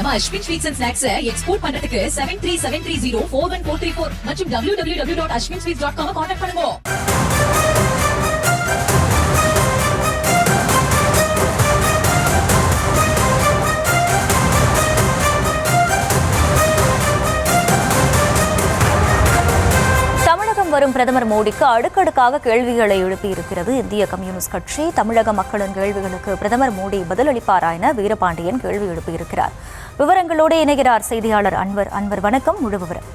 நம்ம Ashwin sweets and snacks export பண்றதுக்கு 7373041434 மற்றும் www.ashwinsweets.com கான்டாக்ட் பண்ணுங்க. வரும் பிரதமர் மோடிக்கு அடுக்கடுக்காக கேள்விகளை எழுப்பியிருக்கிறது இந்திய கம்யூனிஸ்ட் கட்சி. தமிழக மக்களின் கேள்விகளுக்கு பிரதமர் மோடி பதிலளிப்பாரா என வீரபாண்டியன் கேள்வி எழுப்பியிருக்கிறார். விவரங்களோடு இணைகிறார் செய்தியாளர் அன்வர். வணக்கம். முழு விவரம்.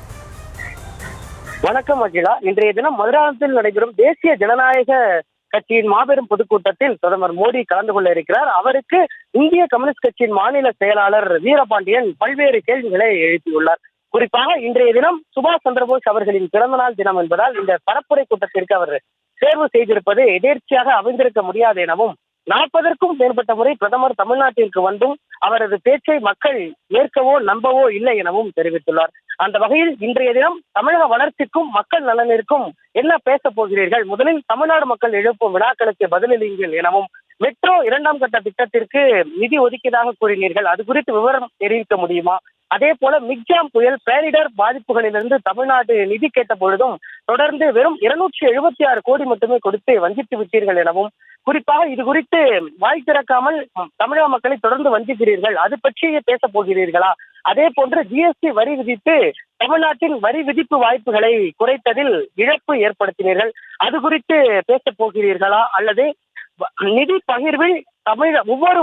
வணக்கம் அகிலா. இன்றைய தினம் மதுராந்தகத்தில் நடைபெறும் தேசிய ஜனநாயக கட்சியின் மாபெரும் பொதுக்கூட்டத்தில் பிரதமர் மோடி கலந்து கொள்ள இருக்கிறார். அவருக்கு இந்திய கம்யூனிஸ்ட் கட்சியின் மாநில செயலாளர் வீரபாண்டியன் பல்வேறு கேள்விகளை எழுப்பியுள்ளார். குறிப்பாக இன்றைய தினம் சுபாஷ் சந்திரபோஸ் அவர்களின் பிறந்தநாள் தினம் என்பதால் இந்த பரப்புரை கூட்டத்திற்கு அவர் தேர்வு செய்திருப்பது எதேர்ச்சியாக அமைந்திருக்க முடியாது எனவும் 40க்கும் மேற்பட்ட முறை பிரதமர் தமிழ்நாட்டிற்கு வந்தும் அவரது பேச்சை மக்கள் ஏற்கவோ நம்பவோ இல்லை எனவும் தெரிவித்துள்ளார். அந்த வகையில் இன்றைய தினம் தமிழக வளர்ச்சிக்கும் மக்கள் நலனிற்கும் என்ன பேச போகிறீர்கள், முதலில் தமிழ்நாடு மக்கள் எழுப்பும் வினாக்களுக்கு பதிலளிங்கள் எனவும், மெட்ரோ 2ஆம் கட்ட திட்டத்திற்கு நிதி ஒதுக்கியதாக கூறினீர்கள், அது குறித்து விவரம் தெரிவிக்க முடியுமா, அதே போல மிக்ஜாம் புயல் பேரிடர் பாதிப்புகளிலிருந்து தமிழ்நாடு நிதி கேட்ட பொழுதும் தொடர்ந்து வெறும் 276 கோடி மட்டுமே கொடுத்து வஞ்சித்து விட்டீர்கள் எனவும், குறிப்பாக இது குறித்து வாய் திறக்காமல் தமிழக மக்களை தொடர்ந்து வஞ்சிக்கிறீர்கள், அது பற்றியே பேச போகிறீர்களா, அதே போன்று ஜிஎஸ்டி வரி விதித்து தமிழ்நாட்டின் வரி விதிப்பு வாய்ப்புகளை குறைத்ததில் இழப்பு ஏற்படுத்தினீர்கள், அது குறித்து பேச போகிறீர்களா, அல்லது நிதி பகிர்வில் ஒவ்வொரு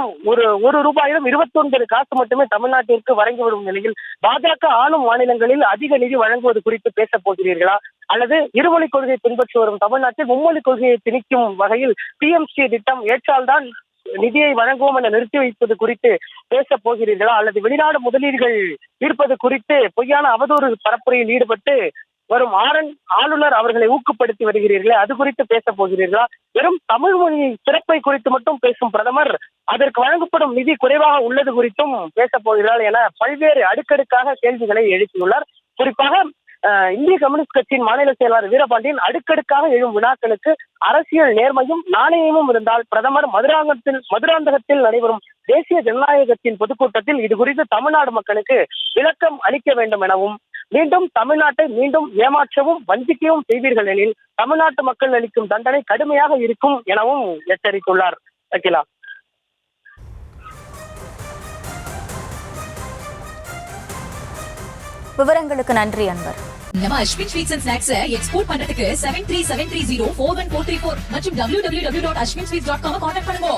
ஒரு ரூபாயிலும் 29 காசு மட்டுமே தமிழ்நாட்டிற்கு வழங்கிவிடும் நிலையில் பாஜக ஆளும் மாநிலங்களில் அதிக நிதி வழங்குவது குறித்து பேச போகிறீர்களா, அல்லது இருமொழிக் கொள்கையை பின்பற்றி வரும் தமிழ்நாட்டில் மும்மொழிக் கொள்கையை திணிக்கும் வகையில் PMC திட்டம் ஏற்றால்தான் நிதியை வழங்குவோம் என நிறுத்தி வைப்பது குறித்து பேச போகிறீர்களா, அல்லது வெளிநாடு முதலீடுகள் ஈர்ப்பது குறித்து பொய்யான அவதூறு பரப்புரையில் ஈடுபட்டு வரும் ஆளுநர் அவர்களை ஊக்கப்படுத்தி வருகிறீர்களே, அது குறித்து பேச போகிறீர்களா, வெறும் தமிழ் மொழி சிறப்பை குறித்து மட்டும் பேசும் பிரதமர் அதற்கு வழங்கப்படும் நிதி குறைவாக உள்ளது குறித்தும் பேச போகிறார் என பல்வேறு அடுக்கடுக்காக கேள்விகளை எழுப்பியுள்ளார். குறிப்பாக இந்திய கம்யூனிஸ்ட் கட்சியின் மாநில செயலாளர் வீரபாண்டியன் அடுக்கடுக்காக எழும் வினாக்களுக்கு அரசியல் நேர்மையும் நாணயமும் இருந்தால் பிரதமர் மதுராந்தகத்தில் நடைபெறும் தேசிய ஜனநாயகத்தின் பொதுக்கூட்டத்தில் இது குறித்து தமிழ்நாடு மக்களுக்கு விளக்கம் அளிக்க வேண்டும் எனவும், மீண்டும் தமிழ்நாட்டை மீண்டும் ஏமாற்றவும் வஞ்சிக்கவும் செய்வீர்கள் எனில் தமிழ்நாட்டு மக்கள் அளிக்கும் தண்டனை கடுமையாக இருக்கும் எனவும் எச்சரித்துள்ளார். அகிலா, விவரங்களுக்கு நன்றி அன்வர். நம்ம Ashwin sweets and snacks export பண்றதுக்கு 7373041434 மற்றும் www.ashwinsweets.com கான்டாக்ட் பண்ணுங்க.